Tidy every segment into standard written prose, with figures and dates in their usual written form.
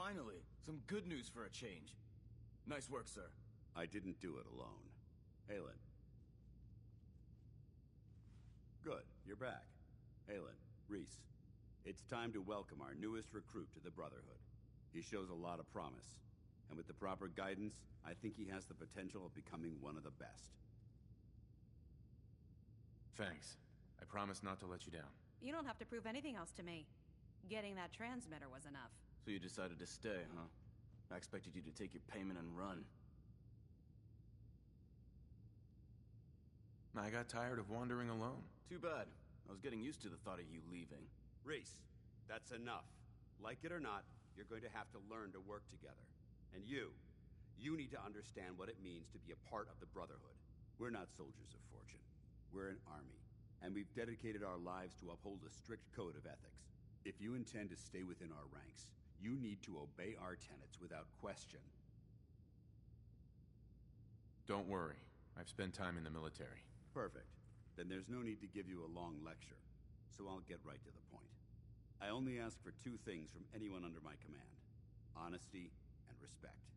Finally, some good news for a change. Nice work, sir. I didn't do it alone. Haylen. Good, you're back. Haylen, Reese. It's time to welcome our newest recruit to the Brotherhood. He shows a lot of promise, and with the proper guidance, I think he has the potential of becoming one of the best. Thanks. I promise not to let you down. You don't have to prove anything else to me. Getting that transmitter was enough. So you decided to stay, huh? I expected you to take your payment and run. I got tired of wandering alone. Too bad. I was getting used to the thought of you leaving. Reese, that's enough. Like it or not, you're going to have to learn to work together. And you need to understand what it means to be a part of the Brotherhood. We're not soldiers of fortune. We're an army, and we've dedicated our lives to uphold a strict code of ethics. If you intend to stay within our ranks, you need to obey our tenets without question. Don't worry. I've spent time in the military. Perfect. Then there's no need to give you a long lecture, so I'll get right to the point. I only ask for two things from anyone under my command: honesty and respect.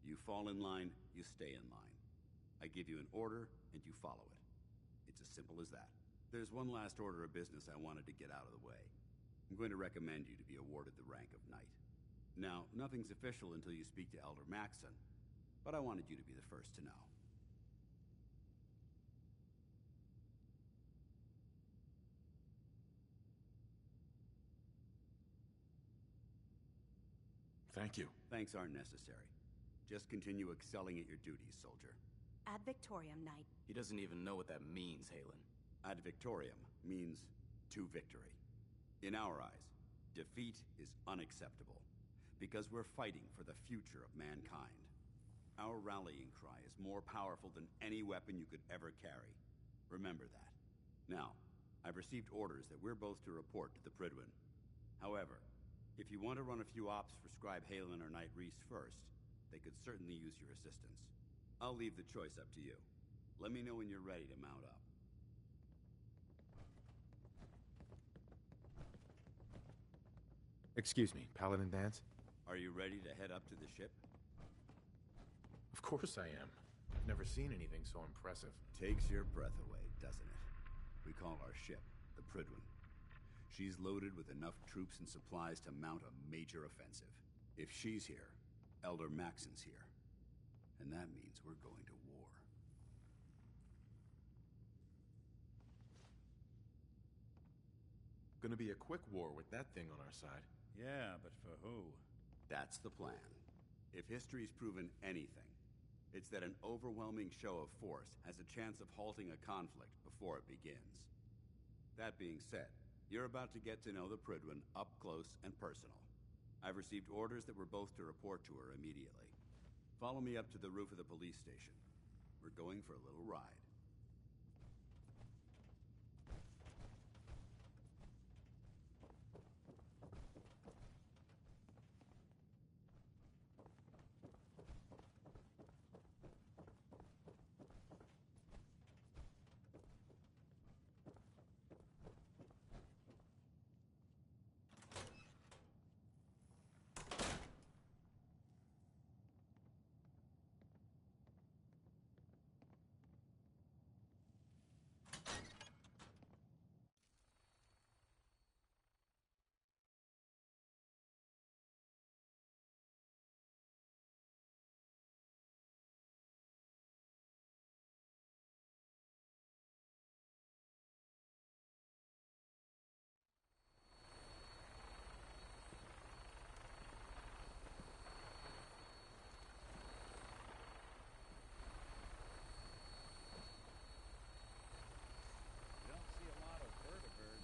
You fall in line, you stay in line. I give you an order, and you follow it. It's as simple as that. There's one last order of business I wanted to get out of the way. I'm going to recommend you to be awarded the rank of Knight. Now, nothing's official until you speak to Elder Maxson, but I wanted you to be the first to know. Thank you. Thanks aren't necessary. Just continue excelling at your duties, soldier. Ad Victoriam, Knight. He doesn't even know what that means, Haylen. Ad Victoriam means to victory. In our eyes, defeat is unacceptable, because we're fighting for the future of mankind. Our rallying cry is more powerful than any weapon you could ever carry. Remember that. Now, I've received orders that we're both to report to the Prydwen. However, if you want to run a few ops for Scribe Haylen or Knight Reese first, they could certainly use your assistance. I'll leave the choice up to you. Let me know when you're ready to mount up. Excuse me, Paladin Danse? Are you ready to head up to the ship? Of course I am. I've never seen anything so impressive. Takes your breath away, doesn't it? We call our ship the Prydwen. She's loaded with enough troops and supplies to mount a major offensive. If she's here, Elder Maxson's here. And that means we're going to war. Gonna be a quick war with that thing on our side. Yeah, but for who? That's the plan. If history's proven anything, it's that an overwhelming show of force has a chance of halting a conflict before it begins. That being said, you're about to get to know the Prydwen up close and personal. I've received orders that we're both to report to her immediately. Follow me up to the roof of the police station. We're going for a little ride.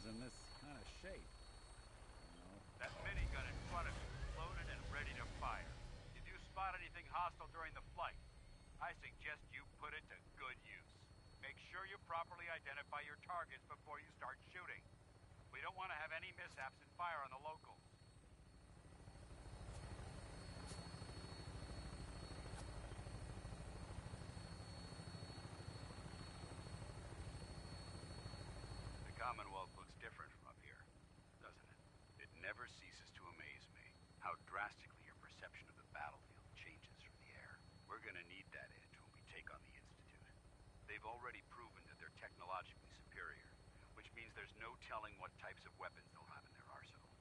In this kind of shape. That minigun in front of you is loaded and ready to fire. If you spot anything hostile during the flight, I suggest you put it to good use. Make sure you properly identify your targets before you start shooting. We don't want to have any mishaps and fire on the locals. The Commonwealth looks different from up here, doesn't it? It never ceases to amaze me how drastically your gonna need that edge when we take on the Institute. They've already proven that they're technologically superior, which means there's no telling what types of weapons they'll have in their arsenal.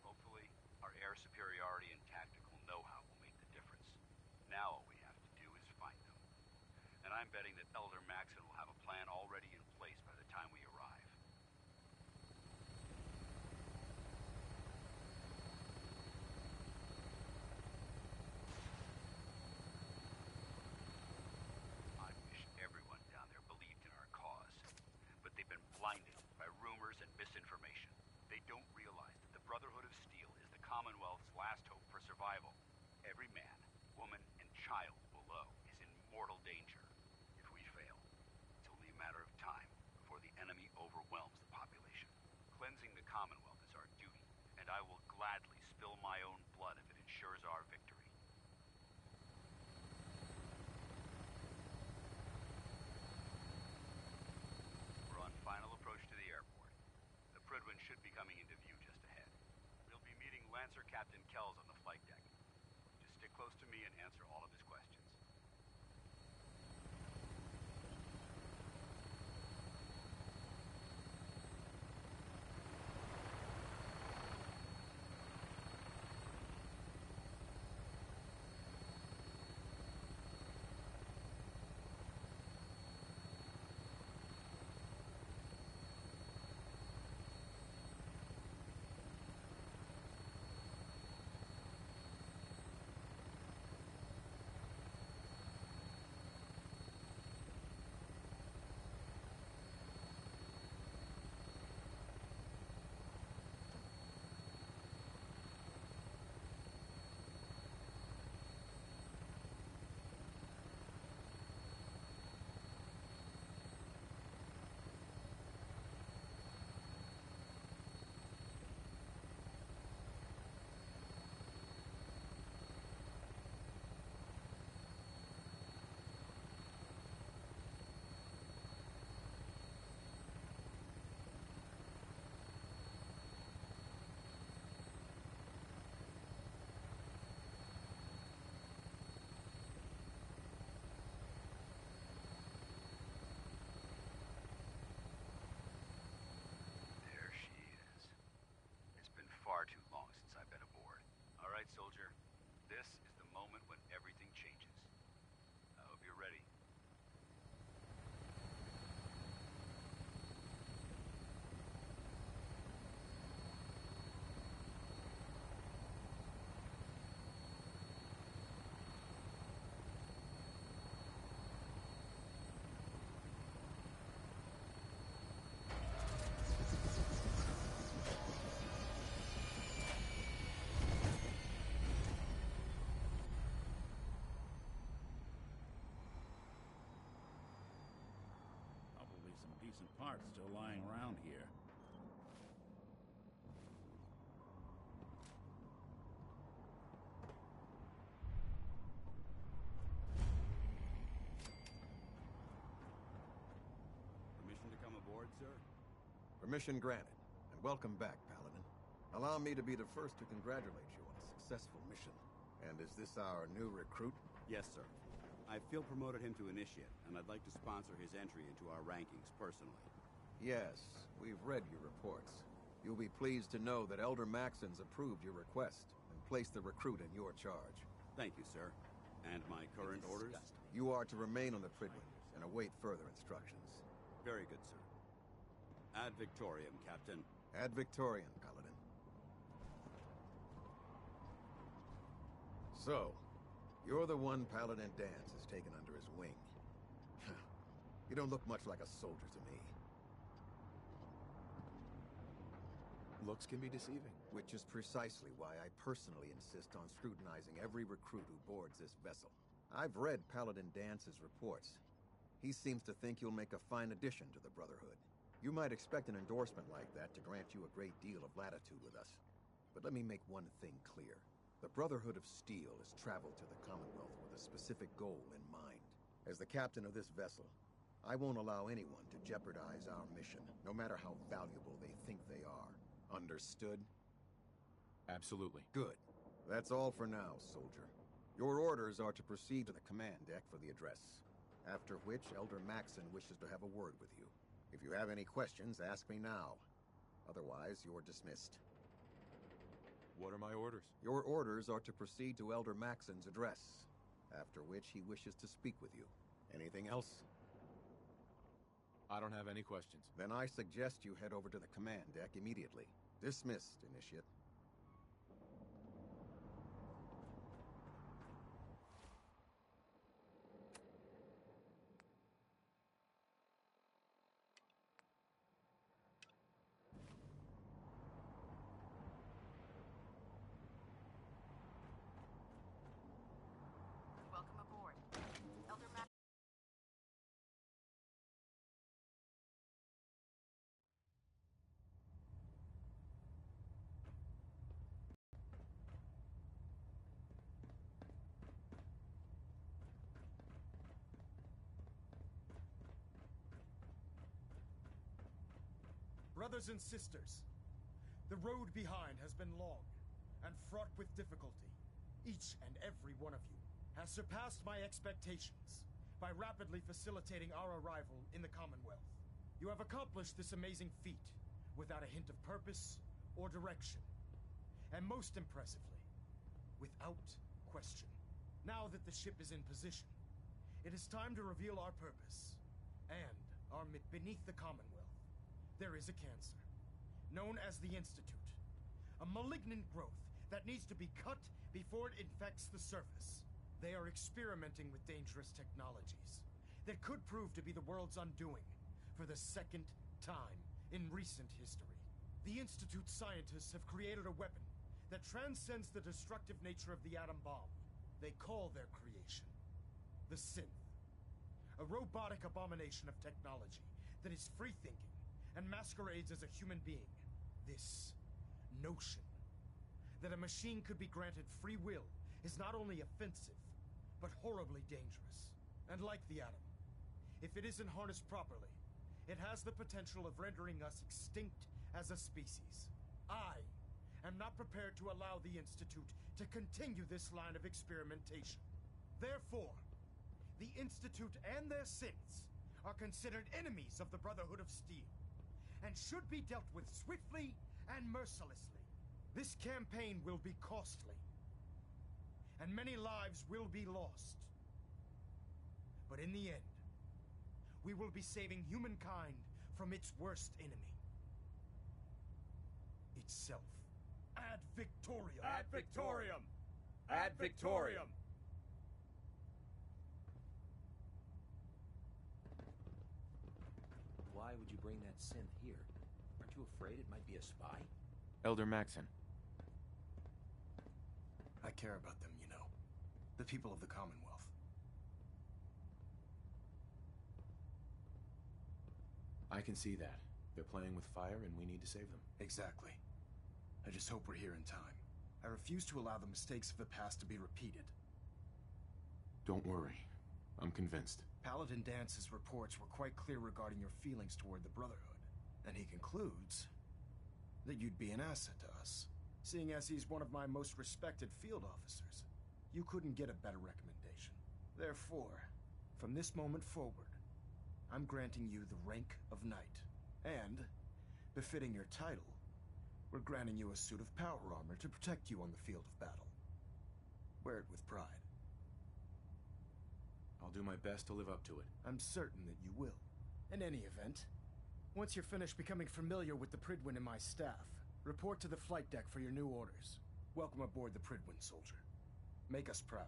Hopefully, our air superiority and tactical know-how will make the difference. Now all we have to do is find them. And I'm betting that Elder Maxon will have a plan already in place by the time we arrive. I wish everyone down there believed in our cause, but they've been blinded by rumors and misinformation. They don't realize that the Brotherhood of Steel is the Commonwealth's last hope for survival. Every man, woman, and child below is in mortal danger. If we fail, it's only a matter of time before the enemy overwhelms the population. Cleansing the Commonwealth is our duty, and I will gladly spill my own blood if it ensures our victory. We're on final approach to the airport. The Prydwen should be coming into view just ahead. We'll be meeting Lancer Captain Kells on the flight deck. Just stick close to me and answer all of his questions. There she is. It's been far too long since I've been aboard. All right, soldier. This is the moment when everything changes. I hope you're ready. Probably some decent parts still lying around here. Permission to come aboard, sir? Permission granted, and welcome back, Paladin. Allow me to be the first to congratulate you on a successful mission. And is this our new recruit? Yes, sir. I feel promoted him to initiate, and I'd like to sponsor his entry into our rankings personally. Yes, we've read your reports. You'll be pleased to know that Elder Maxon's approved your request and placed the recruit in your charge. Thank you, sir. And my current orders? You are to remain on the Prydwen and await further instructions. Very good, sir. Ad Victoriam, Captain. Ad Victoriam, Paladin. So, you're the one Paladin Danse has taken under his wing. You don't look much like a soldier to me. Looks can be deceiving. Which is precisely why I personally insist on scrutinizing every recruit who boards this vessel. I've read Paladin Dance's reports. He seems to think you'll make a fine addition to the Brotherhood. You might expect an endorsement like that to grant you a great deal of latitude with us. But let me make one thing clear. The Brotherhood of Steel has traveled to the Commonwealth with a specific goal in mind. As the captain of this vessel, I won't allow anyone to jeopardize our mission, no matter how valuable they think they are. Understood? Absolutely. Good. That's all for now, soldier. Your orders are to proceed to the command deck for the address, after which Elder Maxon wishes to have a word with you. If you have any questions, ask me now. Otherwise, you're dismissed. What are my orders? Your orders are to proceed to Elder Maxon's address, after which he wishes to speak with you. Anything else? I don't have any questions. Then I suggest you head over to the command deck immediately. Dismissed, Initiate. Welcome aboard. Elder Max. Brothers and sisters, the road behind has been long and fraught with difficulty. Each and every one of you has surpassed my expectations by rapidly facilitating our arrival in the Commonwealth. You have accomplished this amazing feat without a hint of purpose or direction. And most impressively, without question. Now that the ship is in position, it is time to reveal our purpose and beneath the Commonwealth. There is a cancer, known as the Institute. A malignant growth that needs to be cut before it infects the surface. They are experimenting with dangerous technologies that could prove to be the world's undoing for the second time in recent history. The Institute's scientists have created a weapon that transcends the destructive nature of the atom bomb. They call their creation the Synth, a robotic abomination of technology that is free-thinking and masquerades as a human being. This notion that a machine could be granted free will is not only offensive, but horribly dangerous. And like the atom, if it isn't harnessed properly, it has the potential of rendering us extinct as a species. I am not prepared to allow the Institute to continue this line of experimentation. Therefore, the Institute and their synths are considered enemies of the Brotherhood of Steel, and should be dealt with swiftly and mercilessly. This campaign will be costly, and many lives will be lost. But in the end, we will be saving humankind from its worst enemy. Itself. Ad Victoriam! Ad Victoriam! Ad Victoriam! Why would you bring that synth here? Aren't you afraid it might be a spy? Elder Maxon. I care about them, you know. The people of the Commonwealth. I can see that. They're playing with fire and we need to save them. Exactly. I just hope we're here in time. I refuse to allow the mistakes of the past to be repeated. Don't worry. I'm convinced. Paladin Dance's reports were quite clear regarding your feelings toward the Brotherhood. And he concludes that you'd be an asset to us. Seeing as he's one of my most respected field officers, you couldn't get a better recommendation. Therefore, from this moment forward, I'm granting you the rank of Knight. And, befitting your title, we're granting you a suit of power armor to protect you on the field of battle. Wear it with pride. I'll do my best to live up to it. I'm certain that you will. In any event, once you're finished becoming familiar with the Prydwen and my staff, report to the flight deck for your new orders. Welcome aboard the Prydwen, soldier. Make us proud.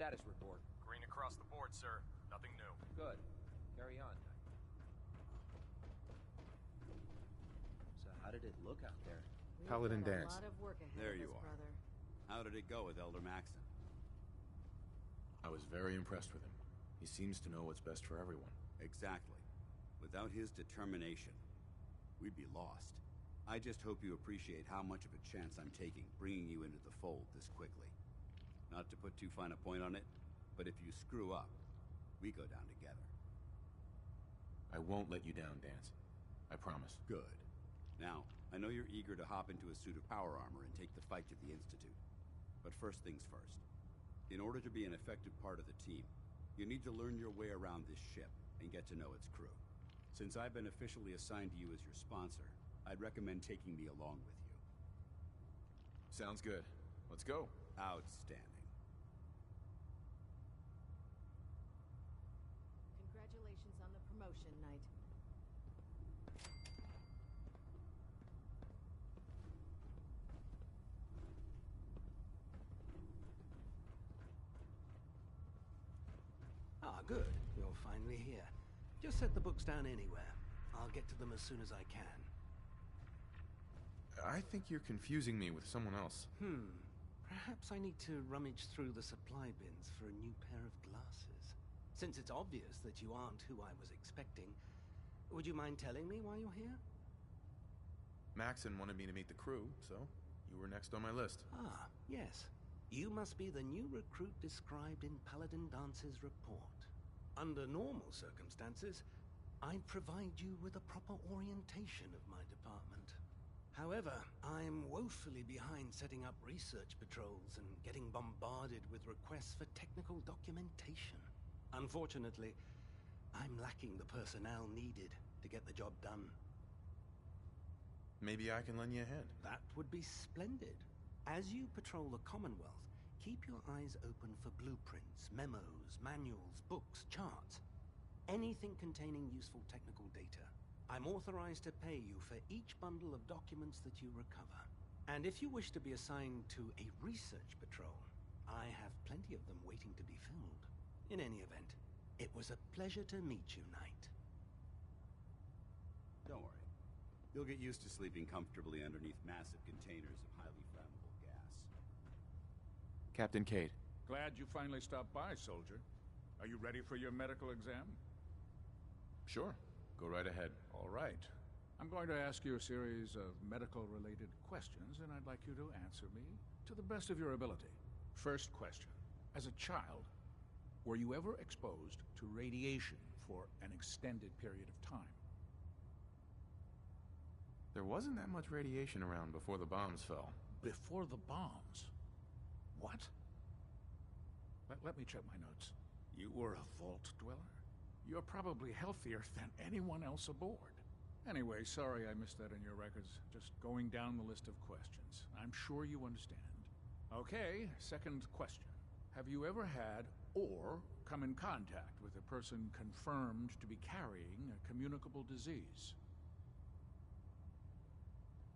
Status report. Green across the board, sir. Nothing new. Good. Carry on. So how did it look out there? Paladin We've got Dance. A lot of work ahead There of you us, are. brother. How did it go with Elder Maxon? I was very impressed with him. He seems to know what's best for everyone. Exactly. Without his determination, we'd be lost. I just hope you appreciate how much of a chance I'm taking bringing you into the fold this quickly. Not to put too fine a point on it, but if you screw up, we go down together. I won't let you down, Danse. I promise. Good. Now, I know you're eager to hop into a suit of power armor and take the fight to the Institute. But first things first. In order to be an effective part of the team, you need to learn your way around this ship and get to know its crew. Since I've been officially assigned to you as your sponsor, I'd recommend taking me along with you. Sounds good. Let's go. Outstanding. Congratulations on the promotion, Knight. Ah, good. You're finally here. Just set the books down anywhere. I'll get to them as soon as I can. I think you're confusing me with someone else. Perhaps I need to rummage through the supply bins for a new pair of glasses. Since it's obvious that you aren't who I was expecting, would you mind telling me why you're here? Maxon wanted me to meet the crew, so you were next on my list. Ah, yes. You must be the new recruit described in Paladin Dance's report. Under normal circumstances, I'd provide you with a proper orientation of my department. However, I'm woefully behind setting up research patrols and getting bombarded with requests for technical documentation. Unfortunately, I'm lacking the personnel needed to get the job done. Maybe I can lend you a hand. That would be splendid. As you patrol the Commonwealth, keep your eyes open for blueprints, memos, manuals, books, charts. Anything containing useful technical data. I'm authorized to pay you for each bundle of documents that you recover. And if you wish to be assigned to a research patrol, I have plenty of them waiting to be filled. In any event, it was a pleasure to meet you, Knight. Don't worry. You'll get used to sleeping comfortably underneath massive containers of highly flammable gas. Captain Cade. Glad you finally stopped by, soldier. Are you ready for your medical exam? Sure. Go right ahead. All right. I'm going to ask you a series of medical-related questions, and I'd like you to answer me to the best of your ability. First question. As a child, were you ever exposed to radiation for an extended period of time? There wasn't that much radiation around before the bombs fell. Before the bombs? What? Let me check my notes. You were a vault dweller? You're probably healthier than anyone else aboard. Anyway, sorry I missed that in your records. Just going down the list of questions. I'm sure you understand. Okay, second question. Have you ever had or come in contact with a person confirmed to be carrying a communicable disease?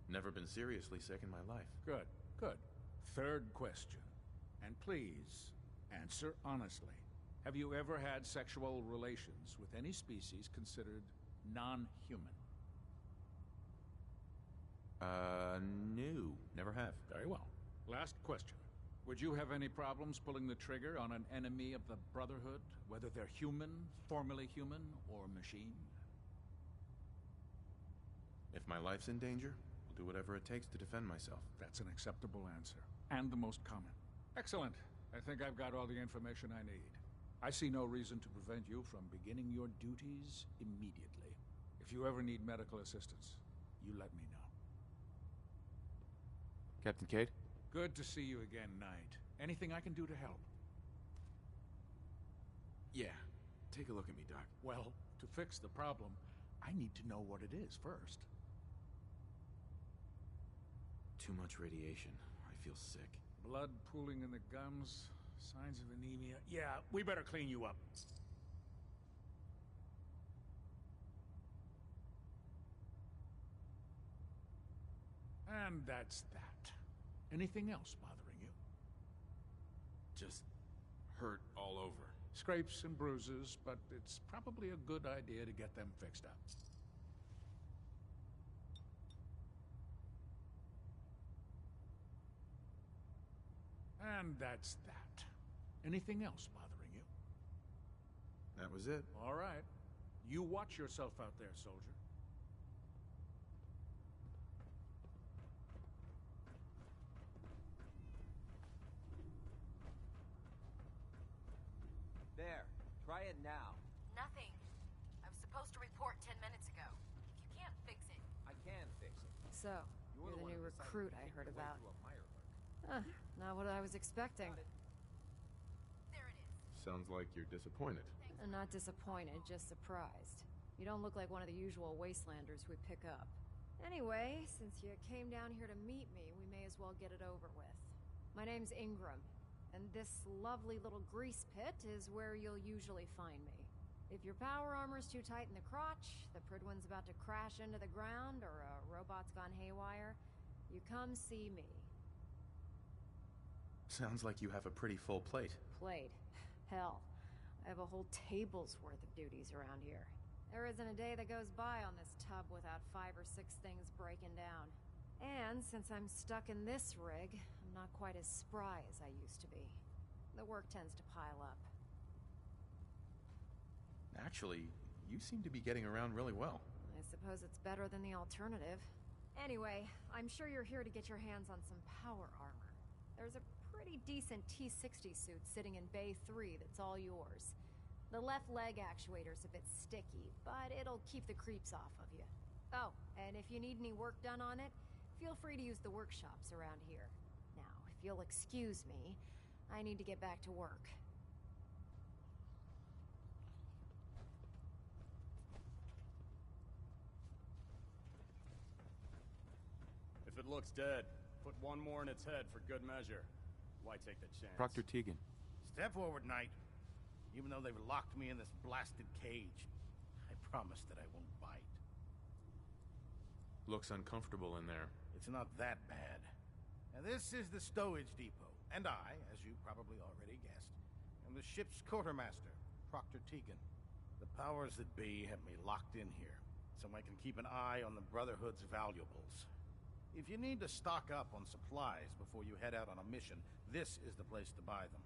Never been seriously sick in my life. Good, good. Third question. And please, answer honestly. Have you ever had sexual relations with any species considered non-human? No. Never have. Very well. Last question. Would you have any problems pulling the trigger on an enemy of the Brotherhood, whether they're human, formerly human, or machine? If my life's in danger, I'll do whatever it takes to defend myself. That's an acceptable answer, and the most common. Excellent. I think I've got all the information I need. I see no reason to prevent you from beginning your duties immediately. If you ever need medical assistance, you let me know. Captain Cade? Good to see you again, Knight. Anything I can do to help? Yeah. Take a look at me, Doc. Well, to fix the problem, I need to know what it is first. Too much radiation. I feel sick. Blood pooling in the gums, signs of anemia. Yeah, we better clean you up. And that's that. Anything else bothering you? Just hurt all over. Scrapes and bruises, but it's probably a good idea to get them fixed up. And that's that. Anything else bothering you? That was it. All right. You watch yourself out there, soldier. There. Try it now. Nothing. I was supposed to report 10 minutes ago. If you can't fix it... I can fix it. So, you're the new recruit I heard about. Not what I was expecting. There it is. Sounds like you're disappointed. Not disappointed, just surprised. You don't look like one of the usual wastelanders we pick up. Anyway, since you came down here to meet me, we may as well get it over with. My name's Ingram, and this lovely little grease pit is where you'll usually find me. If your power armor's too tight in the crotch, the Prydwen's about to crash into the ground, or a robot's gone haywire, you come see me. Sounds like you have a pretty full plate. Plate? Hell, I have a whole table's worth of duties around here. There isn't a day that goes by on this tub without 5 or 6 things breaking down. And since I'm stuck in this rig, I'm not quite as spry as I used to be. The work tends to pile up. Actually, you seem to be getting around really well. I suppose it's better than the alternative. Anyway, I'm sure you're here to get your hands on some power armor. There's a pretty decent T-60 suit sitting in Bay 3 that's all yours. The left leg actuator's a bit sticky, but it'll keep the creeps off of you. Oh, and if you need any work done on it, feel free to use the workshops around here. Now, if you'll excuse me, I need to get back to work. If it looks dead, put one more in its head for good measure. Why take the chance? Proctor Tegan. Step forward, Knight. Even though they've locked me in this blasted cage, I promise that I won't bite. Looks uncomfortable in there. It's not that bad. Now, this is the stowage depot, and I, as you probably already guessed, am the ship's quartermaster, Proctor Tegan. The powers that be have me locked in here, so I can keep an eye on the Brotherhood's valuables. If you need to stock up on supplies before you head out on a mission, this is the place to buy them.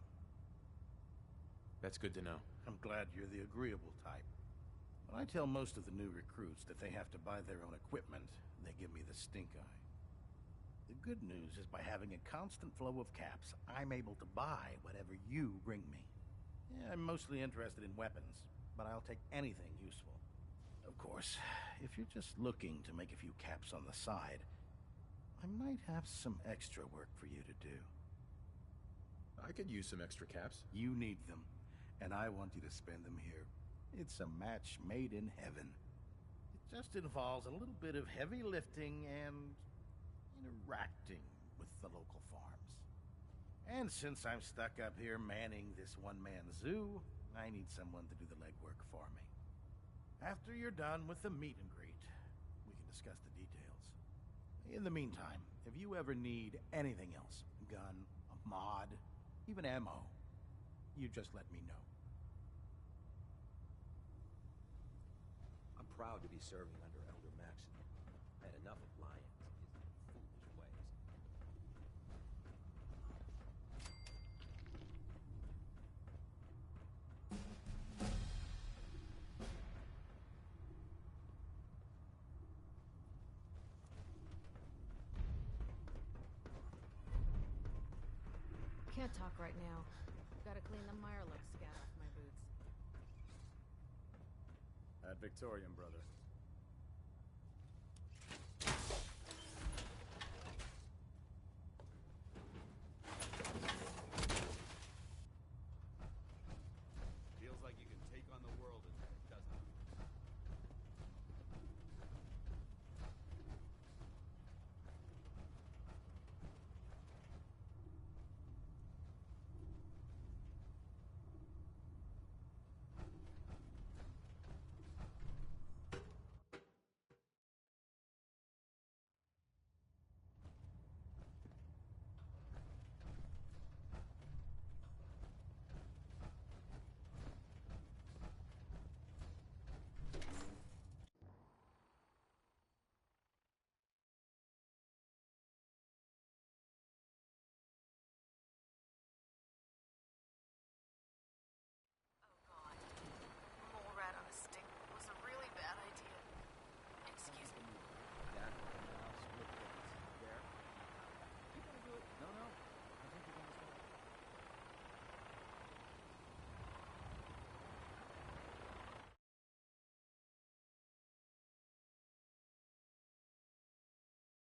That's good to know. I'm glad you're the agreeable type. When I tell most of the new recruits that they have to buy their own equipment, they give me the stink eye. The good news is by having a constant flow of caps, I'm able to buy whatever you bring me. Yeah, I'm mostly interested in weapons, but I'll take anything useful. Of course, if you're just looking to make a few caps on the side, I might have some extra work for you to do. I could use some extra caps. You need them, and I want you to spend them here. It's a match made in heaven. It just involves a little bit of heavy lifting and interacting with the local farms. And since I'm stuck up here manning this one-man zoo, I need someone to do the legwork for me. After you're done with the meet and greet, we can discuss the details. In the meantime, if you ever need anything else, a gun, a mod, even ammo, you just let me know. I'm proud to be serving under Elder Maxson. I had enough of Lyons and his foolish ways. Can't talk right now. Gotta clean the Mirelurk scat off my boots. Ad Victoriam, brother.